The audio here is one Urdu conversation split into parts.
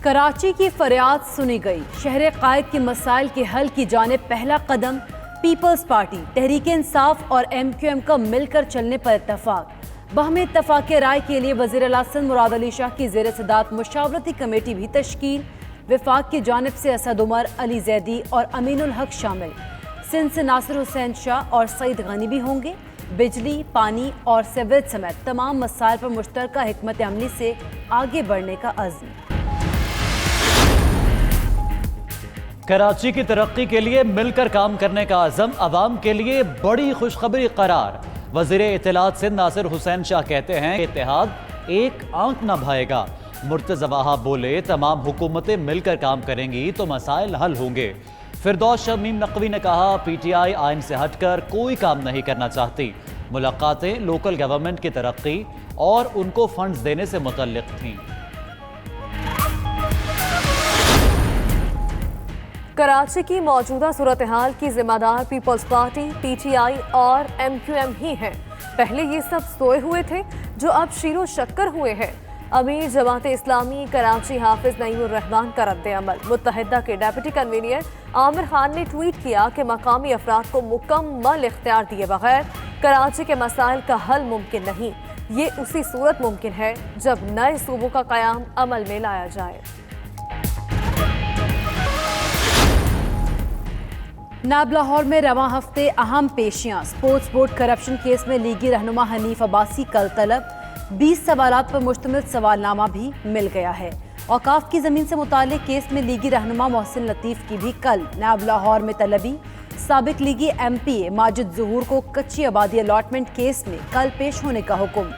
کراچی کی فریاد سنی گئی، شہر قائد کے مسائل کے حل کی جانب پہلا قدم، پیپلز پارٹی، تحریک انصاف اور ایم کیو ایم کا مل کر چلنے پر اتفاق۔ باہمی اتفاق رائے کے لیے وزیر اعلیٰ سندھ مراد علی شاہ کی زیر صدارت مشاورتی کمیٹی بھی تشکیل، وفاق کی جانب سے اسد عمر، علی زیدی اور امین الحق شامل۔ سندھ سے ناصر حسین شاہ اور سعید غنی بھی ہوں گے۔ بجلی، پانی اور سیوریج سمیت تمام مسائل پر مشترکہ حکمت عملی سے آگے بڑھنے کا عزم۔ کراچی کی ترقی کے لیے مل کر کام کرنے کا عزم، عوام کے لیے بڑی خوشخبری قرار۔ وزیر اطلاعات سندھ ناصر حسین شاہ کہتے ہیں کہ اتحاد ایک آنکھ نہ بھائے گا۔ مرتضی وہاب بولے تمام حکومتیں مل کر کام کریں گی تو مسائل حل ہوں گے۔ فردوس شمیم نقوی نے کہا پی ٹی آئی آئین سے ہٹ کر کوئی کام نہیں کرنا چاہتی۔ ملاقاتیں لوکل گورنمنٹ کی ترقی اور ان کو فنڈز دینے سے متعلق تھیں۔ کراچی کی موجودہ صورتحال کی ذمہ دار Peoples Party, P T I اور ایم کیو ایم ہی ہیں۔ پہلے یہ سب سوئے ہوئے تھے جو اب شیر و شکر ہوئے ہیں۔ امیر جماعت اسلامی کراچی حافظ نعیم الرحمان کا رد عمل۔ متحدہ کے ڈیپٹی کنوینر عامر خان نے ٹویٹ کیا کہ مقامی افراد کو مکمل اختیار دیے بغیر کراچی کے مسائل کا حل ممکن نہیں۔ یہ اسی صورت ممکن ہے جب نئے صوبوں کا قیام عمل میں لایا جائے۔ ناب لاہور میں رواں ہفتے اہم پیشیاں، سپورٹس بورڈ کرپشن کیس میں لیگی رہنما حنیف عباسی کل طلب، 20 سوالات پر مشتمل سوال نامہ بھی مل گیا ہے۔ اوقاف کی زمین سے متعلق کیس میں لیگی رہنما محسن لطیف کی بھی کل ناب لاہور میں طلبی۔ سابق لیگی ایم پی اے ماجد ظہور کو کچی آبادی الاٹمنٹ کیس میں کل پیش ہونے کا حکم۔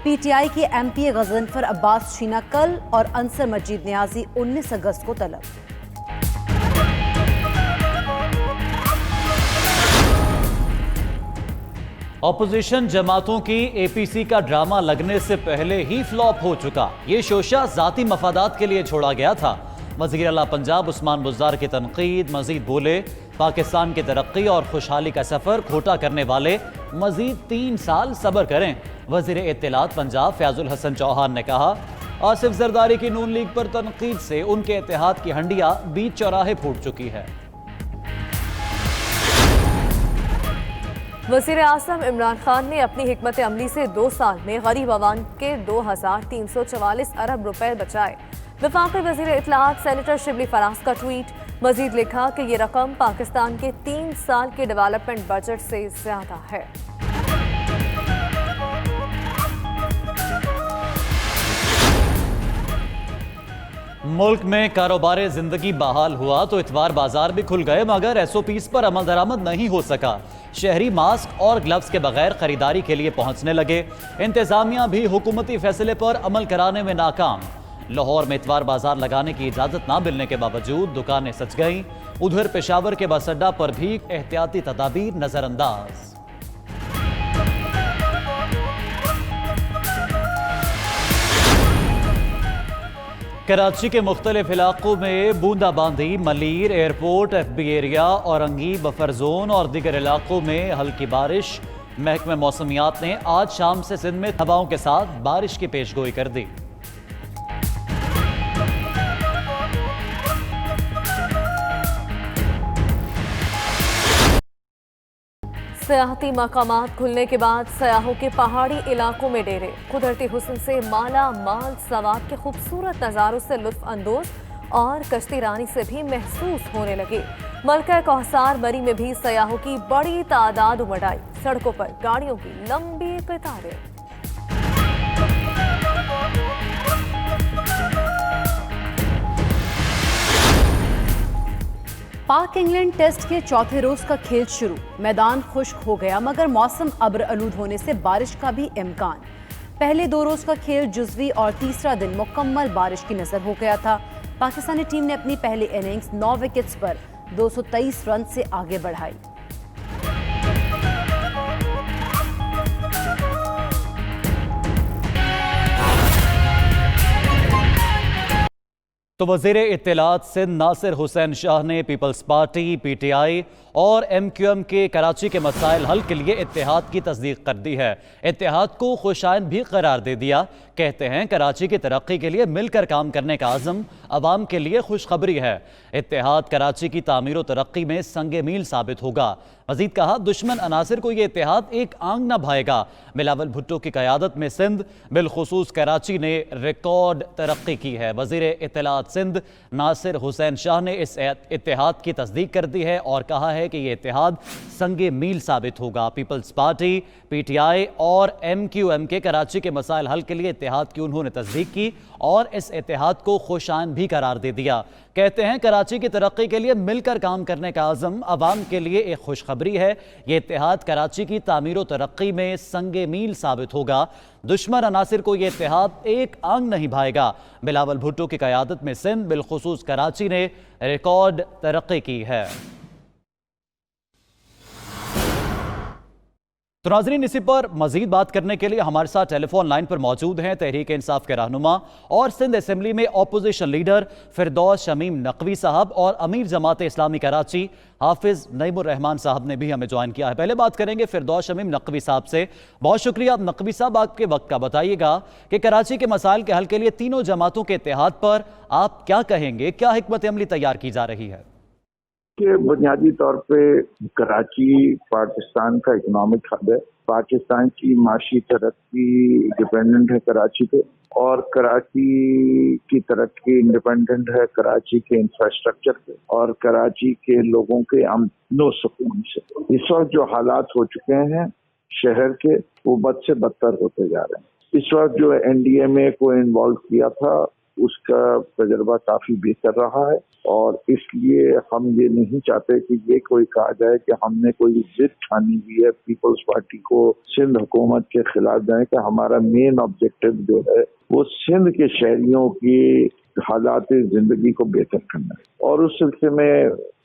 پی ٹی آئی کے ایم پی اے غضنفر عباس شینا کل اور انصر مجید نیازی 19 اگست کو طلب۔ اپوزیشن جماعتوں کی اے پی سی کا ڈرامہ لگنے سے پہلے ہی فلاپ ہو چکا۔ یہ شوشہ ذاتی مفادات کے لیے چھوڑا گیا تھا۔ وزیر اعلیٰ پنجاب عثمان بزدار کی تنقید، مزید بولے پاکستان کی ترقی اور خوشحالی کا سفر کھوٹا کرنے والے مزید 3 سال صبر کریں۔ وزیر اطلاعات پنجاب فیاض الحسن چوہان نے کہا آصف زرداری کی نون لیگ پر تنقید سے ان کے اتحاد کی ہنڈیا بیچ چوراہے پھوٹ چکی ہے۔ وزیر اعظم عمران خان نے اپنی حکمت عملی سے 2 سال میں غریب عوام کے 2344 ارب روپے بچائے۔ وفاقی وزیر اطلاعات سینیٹر شبلی فراز کا ٹویٹ، مزید لکھا کہ یہ رقم پاکستان کے 3 سال کے ڈیولپمنٹ بجٹ سے زیادہ ہے۔ ملک میں کاروبار زندگی بحال ہوا تو اتوار بازار بھی کھل گئے، مگر ایس او پیز پر عمل درآمد نہیں ہو سکا۔ شہری ماسک اور گلوز کے بغیر خریداری کے لیے پہنچنے لگے۔ انتظامیہ بھی حکومتی فیصلے پر عمل کرانے میں ناکام۔ لاہور میں اتوار بازار لگانے کی اجازت نہ ملنے کے باوجود دکانیں سج گئیں۔ ادھر پشاور کے بس اڈہ پر بھی احتیاطی تدابیر نظر انداز۔ کراچی کے مختلف علاقوں میں بوندا باندی، Malir, airport, F B area, Orangi, buffer zone اور دیگر علاقوں میں ہلکی بارش۔ محکمہ موسمیات نے آج شام سے سندھ میں ہواؤں کے ساتھ بارش کی پیش گوئی کر دی۔ سیاحتی مقامات کھلنے کے بعد سیاحوں کے پہاڑی علاقوں میں ڈیرے، قدرتی حسن سے مالا مال سوات کے خوبصورت نظاروں سے لطف اندوز اور کشتی رانی سے بھی محسوس ہونے لگے۔ ملکہ کوثر مری میں بھی سیاحوں کی بڑی تعداد امڑ آئی، سڑکوں پر گاڑیوں کی لمبی قطاریں۔ پاک انگلینڈ ٹیسٹ کے چوتھے روز کا کھیل شروع، میدان خشک ہو گیا مگر موسم ابر آلود ہونے سے بارش کا بھی امکان۔ پہلے 2 روز کا کھیل جزوی اور تیسرا دن مکمل بارش کی نظر ہو گیا تھا۔ پاکستانی ٹیم نے اپنی پہلی اننگز 9 وکٹس پر 223 رن سے آگے بڑھائی۔ تو وزیر اطلاعات سندھ ناصر حسین شاہ نے Peoples Party P T I اور ایم کیو ایم کے کراچی کے مسائل حل کے لیے اتحاد کی تصدیق کر دی ہے۔ اتحاد کو خوشائند بھی قرار دے دیا۔ کہتے ہیں کراچی کی ترقی کے لیے مل کر کام کرنے کا عزم عوام کے لیے خوشخبری ہے۔ اتحاد کراچی کی تعمیر و ترقی میں سنگ میل ثابت ہوگا۔ مزید کہا دشمن عناصر کو یہ اتحاد ایک آنگ نہ بھائے گا۔ بلاول بھٹو کی قیادت میں سندھ بالخصوص کراچی نے ریکارڈ ترقی کی ہے۔ وزیر اطلاعات سندھ ناصر حسین شاہ نے اس اتحاد کی تصدیق کر دی ہے اور کہا ہے کہ یہ اتحاد سنگ میل ثابت ہوگا۔ Peoples Party P T I اور ایم کیو ایم کے کراچی کے مسائل حل کے لیے اتحاد کی انہوں نے تصدیق کی اور اس اتحاد کو خوشائند بھی قرار دے دیا۔ کہتے ہیں کراچی کی ترقی کے لیے مل کر کام کرنے کا عزم عوام کے لیے ایک خوشخبری ہے۔ یہ اتحاد کراچی کی تعمیر و ترقی میں سنگ میل ثابت ہوگا۔ دشمن عناصر کو یہ اتحاد ایک آنگ نہیں بھائے گا۔ بلاول بھٹو کی قیادت میں سندھ بالخصوص کراچی نے ریکارڈ ترقی کی ہے۔ تو ناظرین اسی پر مزید بات کرنے کے لیے ہمارے ساتھ ٹیلی فون لائن پر موجود ہیں تحریک انصاف کے رہنما اور سندھ اسمبلی میں اپوزیشن لیڈر فردوس شمیم نقوی صاحب اور امیر جماعت اسلامی کراچی حافظ نعیم الرحمان صاحب نے بھی ہمیں جوائن کیا ہے۔ پہلے بات کریں گے فردوس شمیم نقوی صاحب سے۔ بہت شکریہ نقوی صاحب آپ کے وقت کا۔ بتائیے گا کہ کراچی کے مسائل کے حل کے لیے تینوں جماعتوں کے اتحاد پر آپ کیا کہیں گے، کیا حکمت عملی تیار کی جا رہی ہے؟ کہ بنیادی طور پہ کراچی پاکستان کا اکنامک ہب ہے۔ پاکستان کی معاشی ترقی ڈپینڈنٹ ہے کراچی پہ، اور کراچی کی ترقی انڈیپینڈنٹ ہے کراچی کے انفراسٹرکچر پہ اور کراچی کے لوگوں کے امن و سکون سے۔ اس وقت جو حالات ہو چکے ہیں شہر کے وہ بد سے بدتر ہوتے جا رہے ہیں۔ اس وقت جو این ڈی اے میں کو انوالو کیا تھا اس کا تجربہ کافی بہتر رہا ہے، اور اس لیے ہم یہ نہیں چاہتے کہ یہ کوئی کہا جائے کہ ہم نے کوئی ضد ٹھانی ہوئی ہے پیپلز پارٹی کو سندھ حکومت کے خلاف جائیں، کہ ہمارا مین آبجیکٹو جو ہے وہ سندھ کے شہریوں کی حالات زندگی کو بہتر کرنا ہے، اور اس سلسلے میں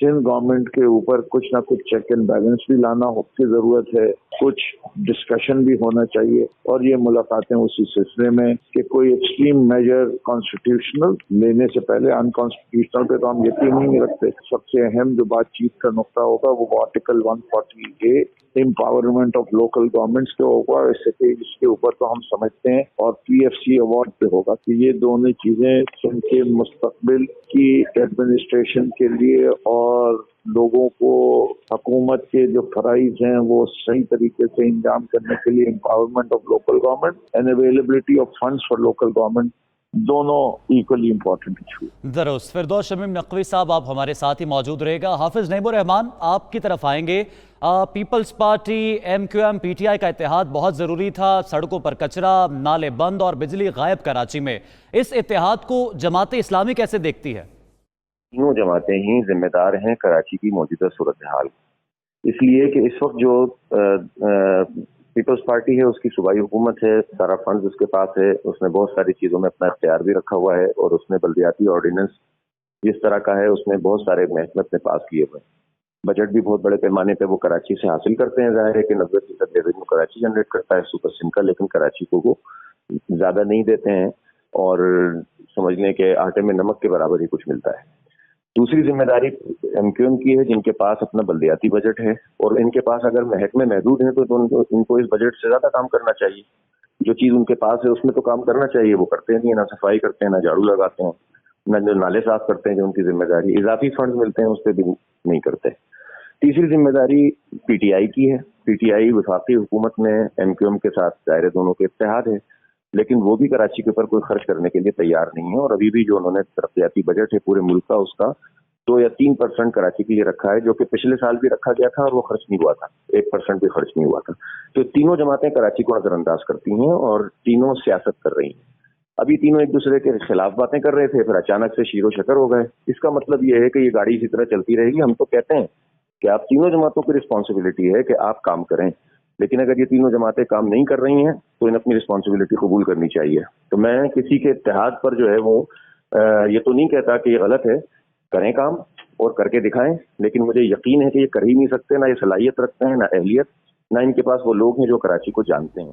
سندھ گورنمنٹ کے اوپر کچھ نہ کچھ چیک اینڈ بیلنس بھی لانا کی ضرورت ہے، کچھ ڈسکشن بھی ہونا چاہیے، اور یہ ملاقاتیں اسی سلسلے میں کہ کوئی ایکسٹریم میجر کانسٹیٹیوشنل لینے سے پہلے ان کانسٹیٹیوشنل پہ تو ہم یقین نہیں رکھتے۔ سب سے اہم جو بات چیت کا نقطہ ہوگا وہ article 140A empowerment of local governments کے ہوگا، اس کے اوپر تو ہم سمجھتے ہیں، اور پی ایف سی ایوارڈ پہ ہوگا کہ یہ دونوں چیزیں سندھ کے مستقبل کی ایڈمنسٹریشن کے لیے اور لوگوں کو حکومت کے جو فرائض ہیں وہ صحیح طریقے سے انجام کرنے کے لیے empowerment of local government and availability of funds for local government دونوں ایکولی امپورٹنٹ ایشو۔ درست۔ فردوس شمیم نقوی صاحب آپ ہمارے ساتھ ہی موجود رہے گا۔ حافظ نعیم الرحمان آپ کی طرف آئیں گے۔ Peoples Party M Q M P T I کا اتحاد بہت ضروری تھا۔ سڑکوں پر کچرا، نالے بند اور بجلی غائب کراچی میں، اس اتحاد کو جماعت اسلامی کیسے دیکھتی ہے؟ تینوں جماعتیں ہی ذمہ دار ہیں کراچی کی موجودہ صورتحال، اس لیے کہ اس وقت جو پیپلز پارٹی ہے اس کی صوبائی حکومت ہے، سارا فنڈز اس کے پاس ہے، اس نے بہت ساری چیزوں میں اپنا اختیار بھی رکھا ہوا ہے، اور اس نے بلدیاتی آرڈیننس جس طرح کا ہے اس نے بہت سارے محکمے اپنے پاس کیے ہوئے ہیں۔ بجٹ بھی بہت بڑے پیمانے پہ وہ کراچی سے حاصل کرتے ہیں، ظاہر ہے کہ 90% ریونیو کراچی جنریٹ کرتا ہے سپر سم کا، لیکن کراچی کو وہ زیادہ نہیں دیتے ہیں، اور سمجھ لیں کہ آٹے میں نمک کے برابر ہی کچھ ملتا ہے۔ دوسری ذمہ داری ایم کیو ایم کی ہے، جن کے پاس اپنا بلدیاتی بجٹ ہے، اور ان کے پاس اگر محکمے محدود ہیں تو ان کو اس بجٹ سے زیادہ کام کرنا چاہیے۔ جو چیز ان کے پاس ہے اس میں تو کام کرنا چاہیے، وہ کرتے نہیں ہیں، نہ صفائی کرتے ہیں، نہ جھاڑو لگاتے ہیں، نہ جو نالے صاف کرتے ہیں جو ان کی ذمہ داری، اضافی فنڈ ملتے ہیں اس پہ بھی نہیں کرتے۔ تیسری ذمہ داری پی ٹی آئی کی ہے۔ پی ٹی آئی وفاقی حکومت میں ایم کیو ایم کے ساتھ ظاہر دونوں کے اتحاد ہے، لیکن وہ بھی کراچی کے اوپر کوئی خرچ کرنے کے لیے تیار نہیں ہے، اور ابھی بھی جو انہوں نے ترقیاتی بجٹ ہے پورے ملک کا اس کا 2 یا 3% کراچی کے لیے رکھا ہے، جو کہ پچھلے سال بھی رکھا گیا تھا اور وہ خرچ نہیں ہوا تھا، 1% بھی خرچ نہیں ہوا تھا۔ تو تینوں جماعتیں کراچی کو نظر انداز کرتی ہیں اور تینوں سیاست کر رہی ہیں۔ ابھی تینوں ایک دوسرے کے خلاف باتیں کر رہے تھے، پھر اچانک سے شیر و شکر ہو گئے۔ اس کا مطلب یہ ہے کہ یہ گاڑی اسی طرح چلتی رہے گی۔ ہم تو کہتے ہیں کہ آپ تینوں جماعتوں کی رسپانسبلٹی ہے کہ آپ کام کریں، لیکن اگر یہ تینوں جماعتیں کام نہیں کر رہی ہیں تو انہیں اپنی رسپانسبلٹی قبول کرنی چاہیے۔ تو میں کسی کے اتحاد پر جو ہے وہ یہ تو نہیں کہتا کہ یہ غلط ہے، کریں کام اور کر کے دکھائیں، لیکن مجھے یقین ہے کہ یہ کر ہی نہیں سکتے، نہ یہ صلاحیت رکھتے ہیں، نہ اہلیت، نہ ان کے پاس وہ لوگ ہیں جو کراچی کو جانتے ہیں۔